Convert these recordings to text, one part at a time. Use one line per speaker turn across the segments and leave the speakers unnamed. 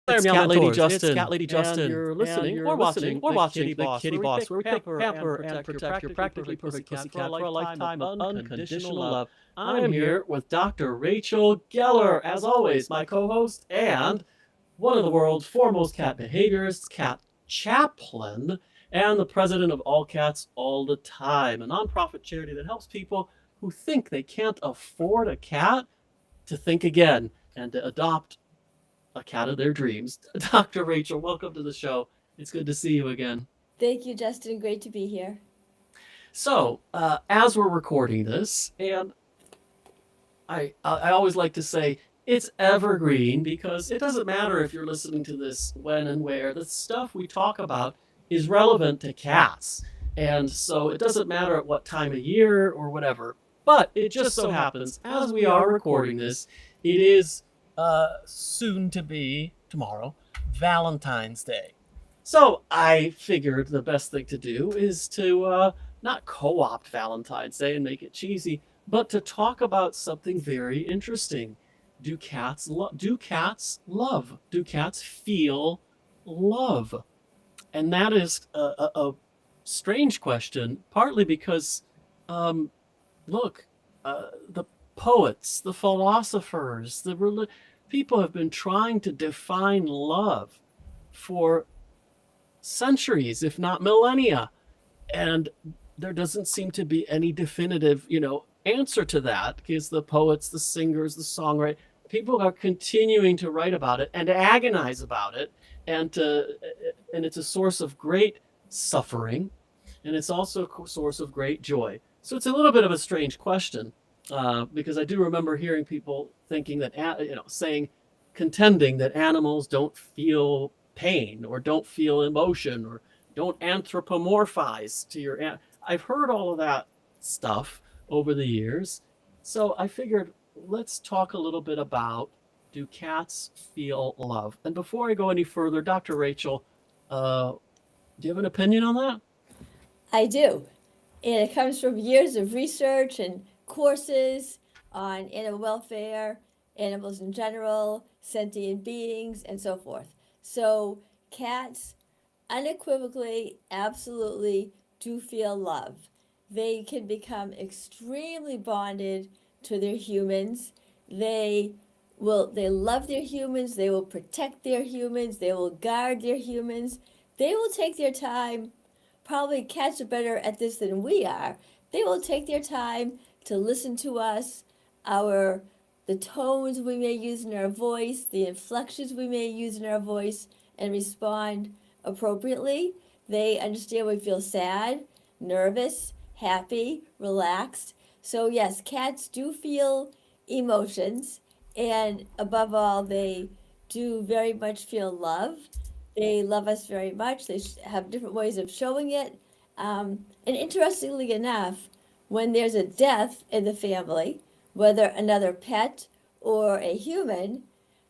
It's
Cat Lady Justin.
It's Cat Lady Justin.
And you're listening or watching
The Kitty Boss,
where we
pamper
and protect your practically perfect pussy cat for a lifetime of unconditional love.
I'm here with Dr. Rachel Geller, as always, my co-host and one of the world's foremost cat behaviorists, cat chaplain, and the president of All Cats All the Time, a nonprofit charity that helps people who think they can't afford a cat to think again and to adopt a cat of their dreams. Dr. Rachel, welcome to the show. It's good to see you again.
Thank you, Justin. Great to be here.
So, as we're recording this, and I always like to say it's evergreen because it doesn't matter if you're listening to this when and where. The stuff we talk about is relevant to cats. And so it doesn't matter at what time of year or whatever. But it just so happens, as we are recording this, it is soon to be tomorrow, Valentine's Day. So I figured the best thing to do is to not co-opt Valentine's Day and make it cheesy, but to talk about something very interesting. Do cats love? Do cats love? Do cats feel love? And that is a strange question, partly because, look, the poets, the philosophers, people have been trying to define love for centuries, if not millennia. And there doesn't seem to be any definitive, answer to that, because the poets, the singers, the songwriters, people are continuing to write about it and to agonize about it. And it's a source of great suffering. And it's also a source of great joy. So it's a little bit of a strange question. Because I do remember hearing people thinking that, contending that animals don't feel pain or don't feel emotion or don't anthropomorphize to your I've heard all of that stuff over the years. So I figured let's talk a little bit about, do cats feel love? And before I go any further, Dr. Rachel, do you have an opinion on that?
I do. And it comes from years of research and courses on animal welfare, animals in general, sentient beings, and so forth. So cats unequivocally, absolutely do feel love. They can become extremely bonded to their humans. They love their humans, they will protect their humans, they will guard their humans. They will take their time. Probably cats are better at this than we are. They will take their time to listen to us, the tones we may use in our voice, the inflections we may use in our voice, and respond appropriately. They understand we feel sad, nervous, happy, relaxed. So yes, cats do feel emotions, and above all, they do very much feel love. They love us very much. They have different ways of showing it. And interestingly enough, when there's a death in the family, whether another pet or a human,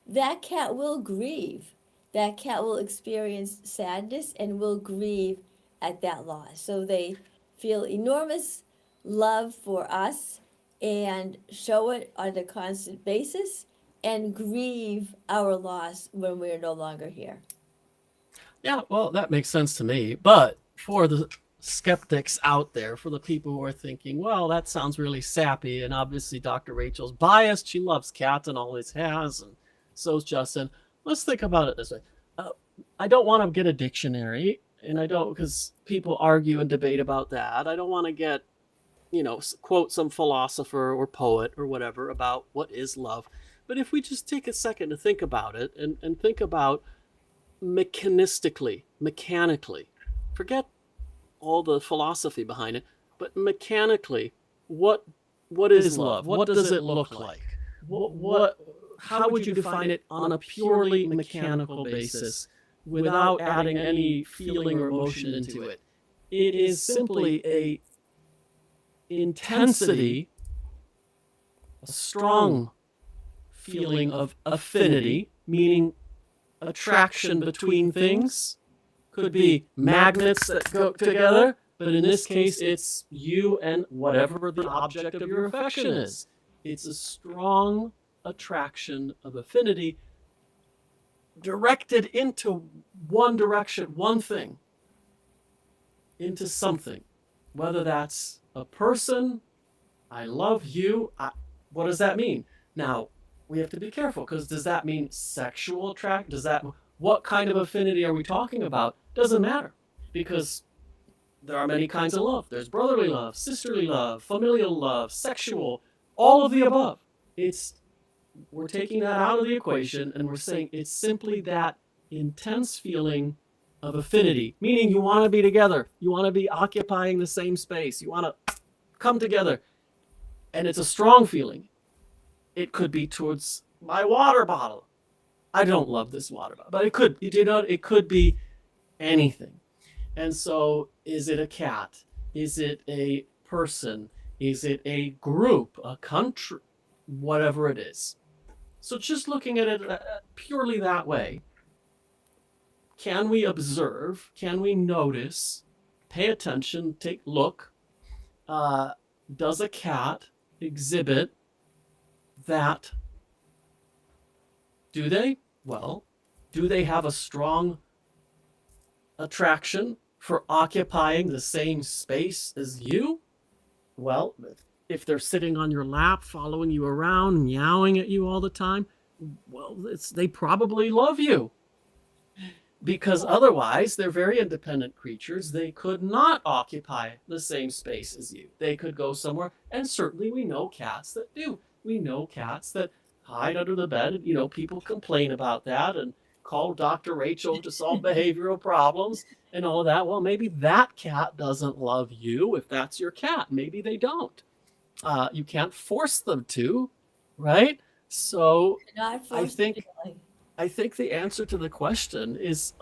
that cat will grieve. That cat will experience sadness and will grieve at that loss. So they feel enormous love for us and show it on a constant basis and grieve our loss when we're no longer here.
Yeah, well, that makes sense to me. But for the skeptics out there, for the people who are thinking, well, that sounds really sappy, and obviously Dr. Rachel's biased. She loves cats and always has, and so's Justin. Let's think about it this way. I don't want to get a dictionary, and I don't, because people argue and debate about that. I don't want to get, quote some philosopher or poet or whatever about what is love. But if we just take a second to think about it and think about mechanically, forget all the philosophy behind it, but mechanically, what is love? What does it look like? How would you define it on a purely mechanical basis without adding any feeling or emotion into it? It is simply a intensity, a strong feeling of affinity, meaning attraction between things. Could be magnets that go together, but in this case, it's you and whatever the object of your affection is. It's a strong attraction of affinity directed into one direction, one thing, into something, whether that's a person, I love you. What does that mean? Now, we have to be careful because does that mean sexual attract? What kind of affinity are we talking about? Doesn't matter because there are many kinds of love. There's brotherly love, sisterly love, familial love, sexual, all of the above. We're taking that out of the equation and we're saying it's simply that intense feeling of affinity, meaning you want to be together. You want to be occupying the same space. You want to come together. And it's a strong feeling. It could be towards my water bottle. I don't love this water bottle, but it could be anything. And so is it a cat? Is it a person? Is it a group, a country, whatever it is? So just looking at it purely that way, can we observe? Can we notice? Pay attention, look. Does a cat exhibit that? Do they? Well, do they have a strong attraction for occupying the same space as you? Well, if they're sitting on your lap, following you around, meowing at you all the time, well, they probably love you. Because otherwise, they're very independent creatures. They could not occupy the same space as you. They could go somewhere, and certainly we know cats that do. We know cats that hide under the bed, and people complain about that and call Dr. Rachel to solve behavioral problems and all of that. Well, maybe that cat doesn't love you if that's your cat. Maybe they don't. You can't force them to, right? So I think the answer to the question is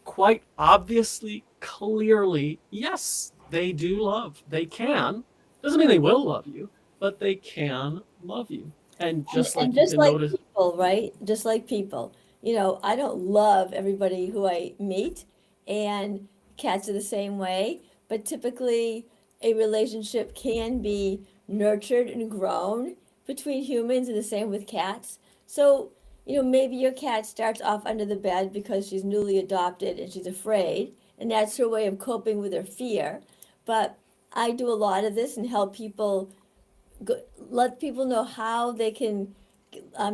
quite obviously, clearly, yes, they do love. They can. Doesn't mean they will love you, but they can love you. And just like
people, right? Just like people. I don't love everybody who I meet, and cats are the same way, but typically a relationship can be nurtured and grown between humans, and the same with cats. So, maybe your cat starts off under the bed because she's newly adopted and she's afraid, and that's her way of coping with her fear. But I do a lot of this and help people, let people know how they can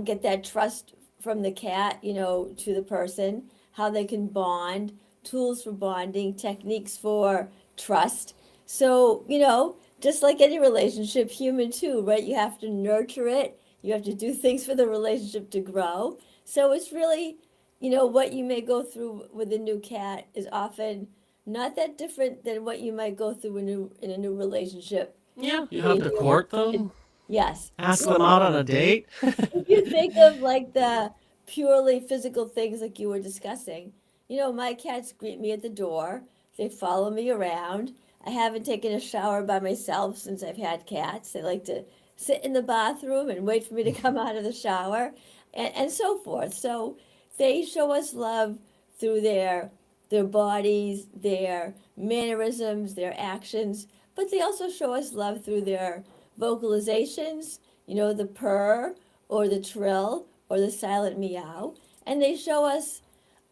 get that trust from the cat, to the person, how they can bond, tools for bonding, techniques for trust. So, just like any relationship, human too, right? You have to nurture it. You have to do things for the relationship to grow. So it's really, what you may go through with a new cat is often not that different than what you might go through in a new relationship.
Yeah, you have to court them.
Yes.
Ask them out on a date.
If you think of like the purely physical things like you were discussing, my cats greet me at the door. They follow me around. I haven't taken a shower by myself since I've had cats. They like to sit in the bathroom and wait for me to come out of the shower, and so forth. So they show us love through their bodies, their mannerisms, their actions, but they also show us love through their vocalizations, the purr or the trill or the silent meow. And they show us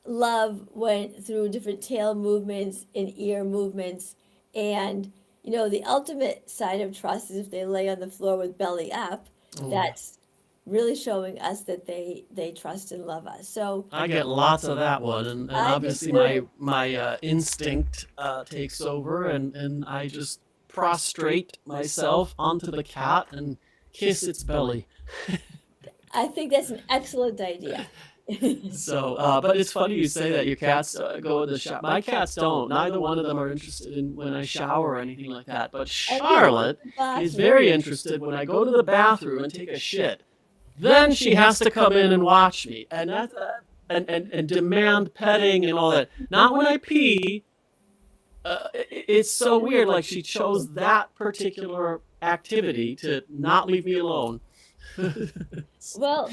love through different tail movements and ear movements. And, the ultimate sign of trust is if they lay on the floor with belly up. That's really showing us that they trust and love us. So
I get lots of that one, and obviously my instinct takes over, and I just prostrate myself onto the cat and kiss its belly.
I think that's an excellent idea.
So, but it's funny you say that your cats go in the shower. My cats don't. Neither one of them are interested in when I shower or anything like that. But Charlotte is very interested when I go to the bathroom and take a shit. Then she has to come in and watch me, and that's and demand petting and all that. Not when I pee. It's so weird. Like she chose that particular activity to not leave me alone.
Well,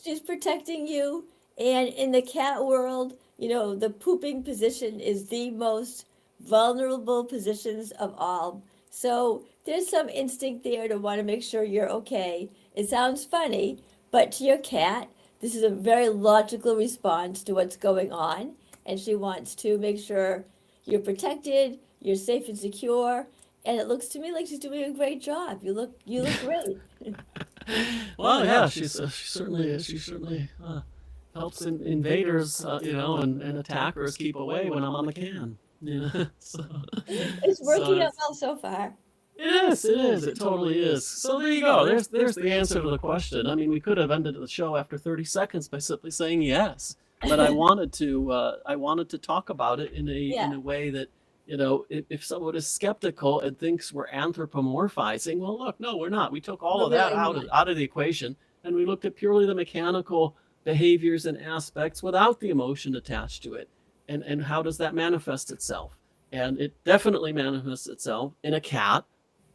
she's protecting you. And in the cat world, the pooping position is the most vulnerable positions of all. So there's some instinct there to want to make sure you're okay. It sounds funny, but to your cat, this is a very logical response to what's going on, and she wants to make sure you're protected, you're safe and secure, and it looks to me like she's doing a great job. You look great.
Well, yeah, she certainly is. She certainly helps invaders, and attackers keep away when I'm on the can. So
It's working
so
out well so far.
it is, it totally is. So there you go. There's the answer to the question. I mean, we could have ended the show after 30 seconds by simply saying yes, but I wanted to talk about it in
Yeah.
a way that, if someone is skeptical and thinks we're anthropomorphizing, well, look, no, we're not. We took all
We're
of that
really not.
out of the equation, and we looked at purely the mechanical behaviors and aspects without the emotion attached to it, and how does that manifest itself? And it definitely manifests itself in a cat,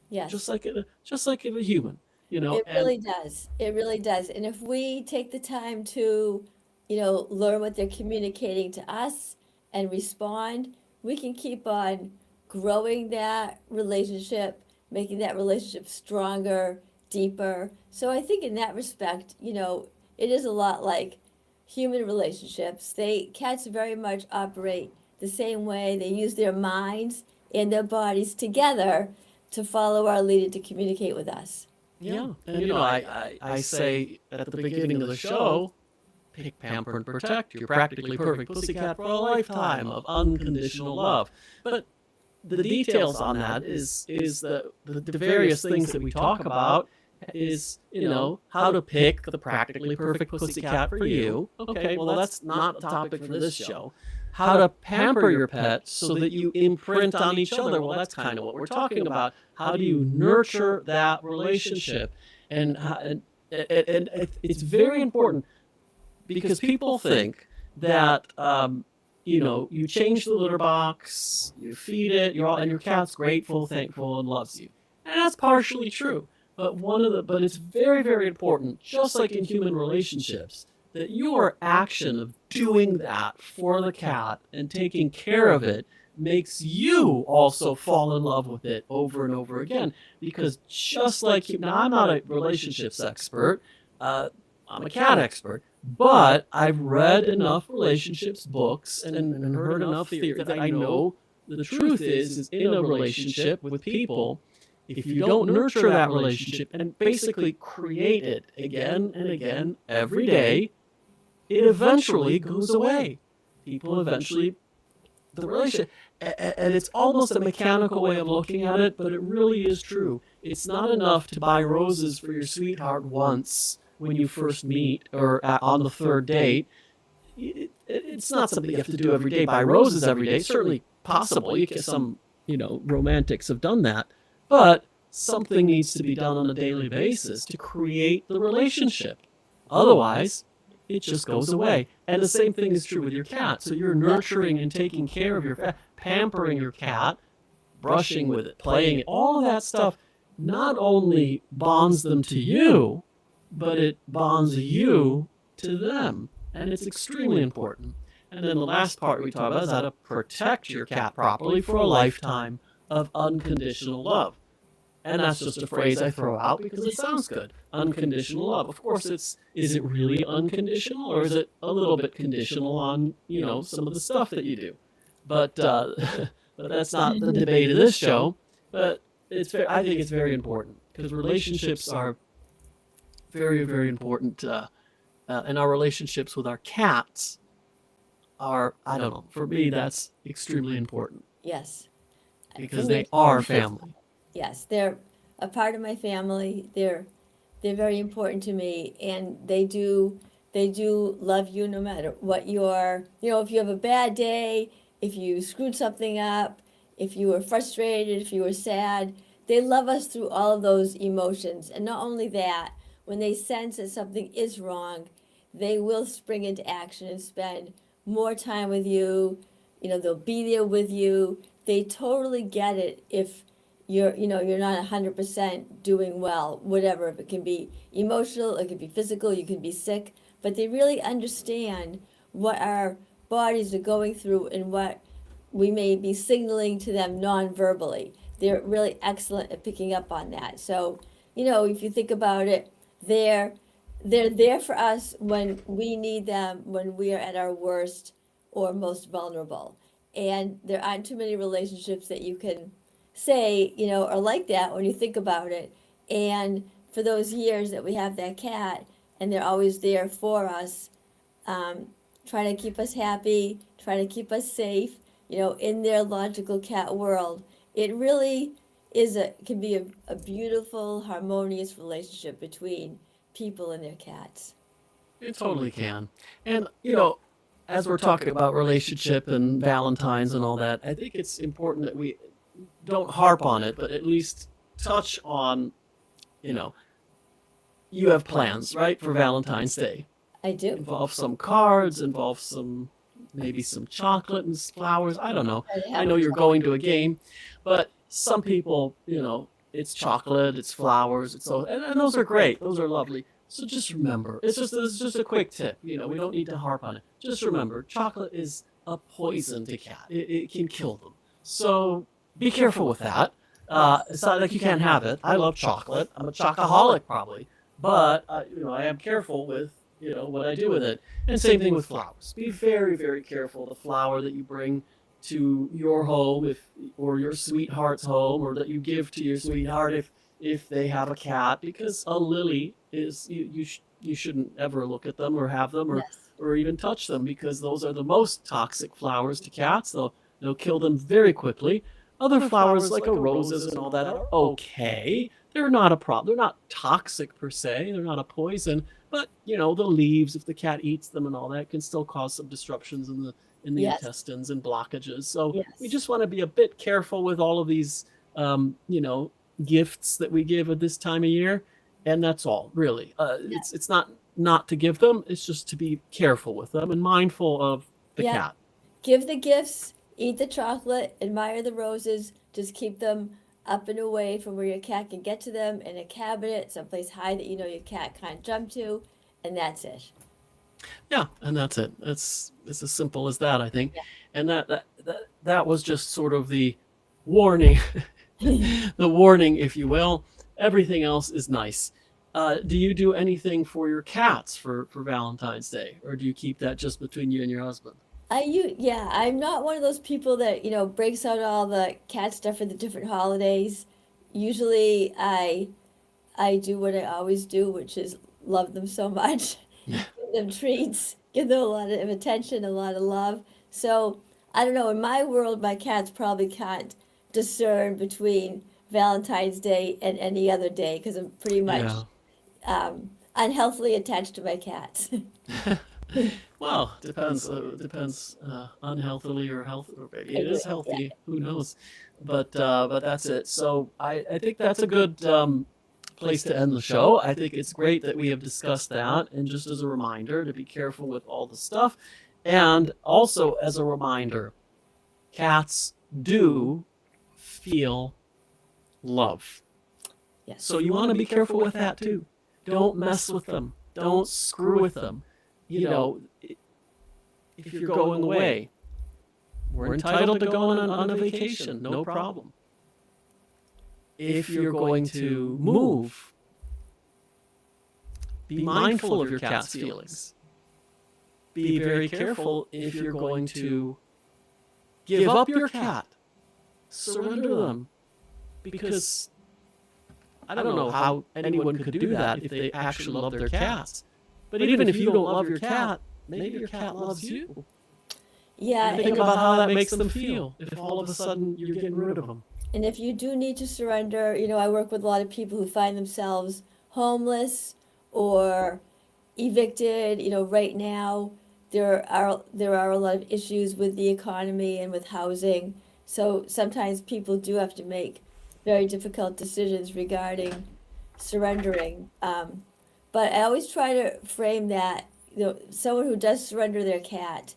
Yes.
just like in a human,
It
and
really does. It really does. And if we take the time to, learn what they're communicating to us and respond, we can keep on growing that relationship, making that relationship stronger, deeper. So I think in that respect, it is a lot like human relationships. Cats very much operate the same way. They use their minds and their bodies together to follow our lead and to communicate with us.
yeah, and I say at the beginning of the show, pick, pamper, and protect your practically perfect pussycat for a lifetime of unconditional love. But the details on that is the various things that we talk about is, how to pick the practically perfect pussycat for you. Okay, well, that's not a topic for this show. How to pamper your pet so that you imprint on each other. Well, that's kind of what we're talking about. How do you nurture that relationship? And it's very important because people think that you change the litter box, you feed it, and your cat's grateful, thankful, and loves you, and that's partially true. But it's very, very important, just like in human relationships, that your action of doing that for the cat and taking care of it makes you also fall in love with it over and over again. Because just like now, I'm not a relationships expert. I'm a cat expert, but I've read enough relationships books and heard enough theory that I know the truth is in a relationship with people, if you don't nurture that relationship and basically create it again and again every day, it eventually goes away. People eventually, the relationship, and it's almost a mechanical way of looking at it, but it really is true. It's not enough to buy roses for your sweetheart once when you first meet or on the third date. It's not something you have to do every day, buy roses every day. Certainly possible. You get some, romantics have done that. But something needs to be done on a daily basis to create the relationship. Otherwise, it just goes away. And the same thing is true with your cat. So you're nurturing and taking care of your cat, pampering your cat, brushing with it, playing it, all of that stuff not only bonds them to you, but it bonds you to them. And it's extremely important. And then the last part we talk about is how to protect your cat properly for a lifetime of unconditional love. And that's just a phrase I throw out because it sounds good. Unconditional love. Of course, is it really unconditional, or is it a little bit conditional on, some of the stuff that you do? But but that's not the debate of this show. But I think it's very important because relationships are very, very important. And our relationships with our cats are, I don't know, for me, that's extremely important
Yes.
because
For
they
me,
are family.
yes, they're a part of my family. They're very important to me, and they do love you no matter what if you have a bad day, if you screwed something up, if you were frustrated, if you were sad, they love us through all of those emotions. And not only that, when they sense that something is wrong, they will spring into action and spend more time with you. They'll be there with you. They totally get it if you're not 100% doing well, whatever. If it can be emotional, it can be physical, you can be sick, but they really understand what our bodies are going through and what we may be signaling to them non-verbally. They're really excellent at picking up on that. So, if you think about it, they're they're there for us when we need them, when we are at our worst or most vulnerable. And there aren't too many relationships that you can say, are like that when you think about it. And for those years that we have that cat, and they're always there for us, um, trying to keep us happy, trying to keep us safe, in their logical cat world, it really can be a beautiful, harmonious relationship between people and their cats.
It totally can. And, as we're talking about relationship and Valentine's and all that, I think it's important that we don't harp on it, but at least touch on, you know, you have plans, right, for Valentine's Day.
I do.
Involve some cards, involve maybe some chocolate and flowers. I don't know. I know you're going to a game, but some people, it's chocolate, it's flowers, and those are great. Those are lovely. So just remember, it's just a quick tip. We don't need to harp on it. Just remember, chocolate is a poison to cat. It can kill them. So be careful with that. It's not like you can't have it. I love chocolate. I'm a chocoholic probably, but I am careful with what I do with it. And same thing with flowers. Be very, very careful. The flower that you bring to your home, or your sweetheart's home, or that you give to your sweetheart if they have a cat, because a lily is you shouldn't ever look at them or have them
Yes.
or even touch them, because those are the most toxic flowers to cats. They'll kill them very quickly. Other flowers like roses and all that are okay. They're not a problem. They're not toxic per se. They're not a poison. But the leaves, if the cat eats them and all that, can still cause some disruptions in the
Yes.
intestines and blockages. So
Yes.
we just want to be a bit careful with all of these, gifts that we give at this time of year, and that's all really. It's not to give them. It's just to be careful with them and mindful of the
Yeah.
cat.
Give the gifts, eat the chocolate, admire the roses, just keep them up and away from where your cat can get to them, in a cabinet, someplace high that your cat can't jump to, and that's it.
Yeah, and that's it. It's as simple as that, I think.
Yeah.
And that was just sort of the warning, the warning, if you will. Everything else is nice. Do you do anything for your cats for Valentine's Day, or do you keep that just between you and your husband?
I'm not one of those people that, breaks out all the cat stuff for the different holidays. Usually I do what I always do, which is love them so much, give them treats, give them a lot of attention, a lot of love. So I don't know, in my world, my cats probably can't discern between Valentine's Day and any other day, because I'm pretty much unhealthily attached to my cats.
Well, depends unhealthily or healthy. Or maybe it is healthy. Who knows? But that's it. So I think that's a good place to end the show. I think it's great that we have discussed that, and just as a reminder to be careful with all the stuff, and also as a reminder, cats do feel love.
Yes.
So you want to be careful with that too. Don't mess with them. Don't screw with them. If you're going away, we're entitled to go on a vacation, no problem. If you're going to move, be mindful of your cat's feelings. Be very careful if you're going to give up your cat. Surrender them. Because I don't know how anyone could do that if they actually love their cats. But even if you don't love your cat, maybe your cat loves you.
Yeah.
Think about how that makes them feel if all of a sudden you're getting rid of them.
And if you do need to surrender, I work with a lot of people who find themselves homeless or evicted. Right now there are a lot of issues with the economy and with housing. So sometimes people do have to make very difficult decisions regarding surrendering. But I always try to frame that, someone who does surrender their cat,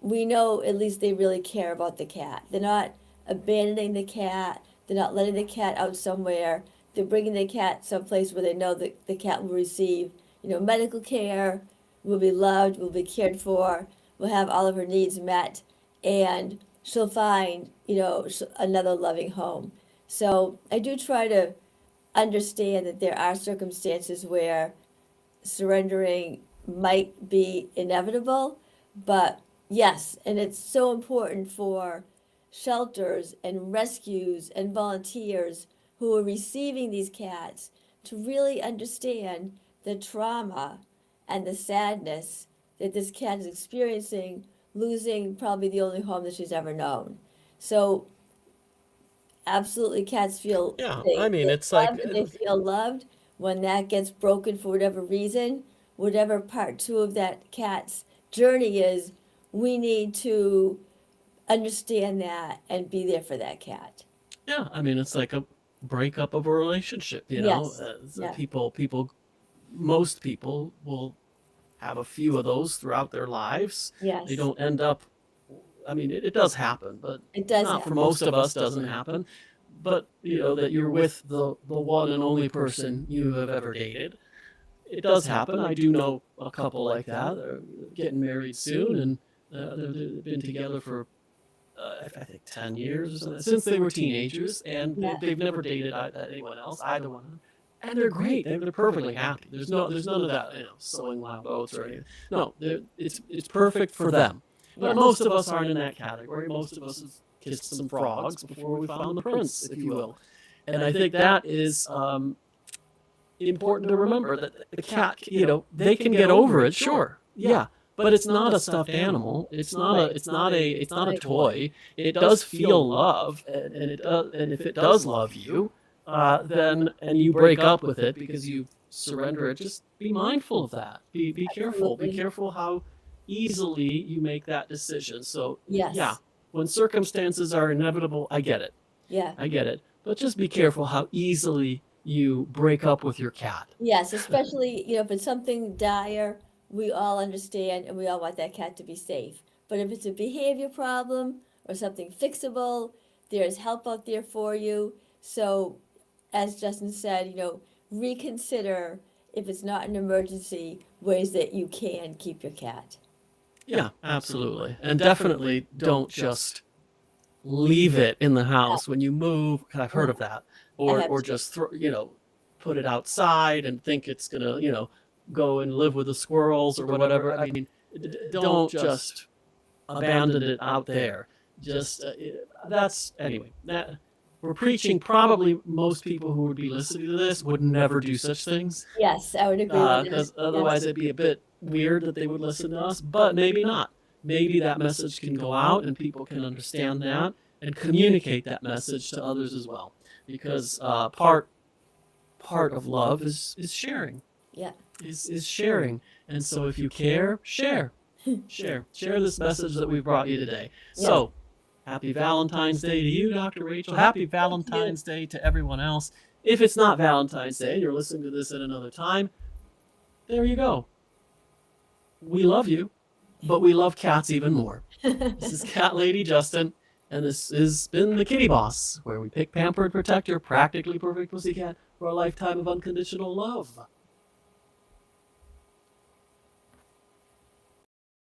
we know at least they really care about the cat. They're not abandoning the cat. They're not letting the cat out somewhere. They're bringing the cat someplace where they know that the cat will receive, medical care, will be loved, will be cared for, will have all of her needs met, and she'll find, another loving home. So I do try to understand that there are circumstances where surrendering might be inevitable, but yes, and it's so important for shelters and rescues and volunteers who are receiving these cats to really understand the trauma and the sadness that this cat is experiencing, losing probably the only home that she's ever known. So absolutely, cats feel
Yeah,
they
I mean,
feel
it's like
loved and they feel loved. When that gets broken for whatever reason, whatever part two of that cat's journey is, we need to understand that and be there for that cat.
yeah, I mean, it's like a breakup of a relationship, you know.
Yes.
So
Yeah.
most people will have a few of those throughout their lives.
Yes.
They don't end up. I mean, it does happen, but
It does
not for
happen.
most of us. Doesn't happen. But you know that you're with the one and only person you have ever dated. It does happen. I do know a couple like that. They're getting married soon, and they've been together for I think 10 years or something since they were teenagers, and
Yeah.
they've never dated anyone else, either one of them. And they're great. They're perfectly happy. There's none of that, you know, sewing loud oats or anything. No, it's perfect for them. But
Yeah.
most of us aren't in that category. Most of us have kissed some frogs before we found the prince, if you will. And I think that is important to remember that the cat, you know, they can get over it, sure, yeah, but it's not a stuffed animal. It's not a toy. It does feel love, and it does, and if it does love you, then and you break up with it because you surrender it, just be mindful of that. Be careful. Be
Absolutely.
careful how easily you make that decision. So
Yes.
yeah, when circumstances are inevitable, I get it.
Yeah.
I get it. But just be careful how easily you break up with your cat.
Yes, especially, if it's something dire, we all understand and we all want that cat to be safe. But if it's a behavior problem or something fixable, there's help out there for you. So, as Justin said, reconsider if it's not an emergency, ways that you can keep your cat.
Yeah, absolutely. And definitely don't just leave it in the house when you move. 'Cause I've heard of that.
have
Or
too.
just throw, put it outside and think it's gonna, go and live with the squirrels or whatever. I mean, don't just abandon it out there. Just that's anyway. That we're preaching. Probably most people who would be listening to this would never do such things,
Yes, I would agree with that.
because otherwise it'd be a bit weird that they would listen to us. But maybe not. Maybe that message can go out and people can understand that and communicate that message to others as well. Because part of love is sharing.
Yeah.
Is sharing. And so if you care, share. Share this message that we brought you today. So happy Valentine's Day to you, Dr. Rachel. Happy Valentine's Day to everyone else. If it's not Valentine's Day and you're listening to this at another time, there you go. We love you, but we love cats even more. This is Cat Lady Justin, and this has been the Kitty Boss, where we pick, pamper, and protect your practically perfect pussycat for a lifetime of unconditional love.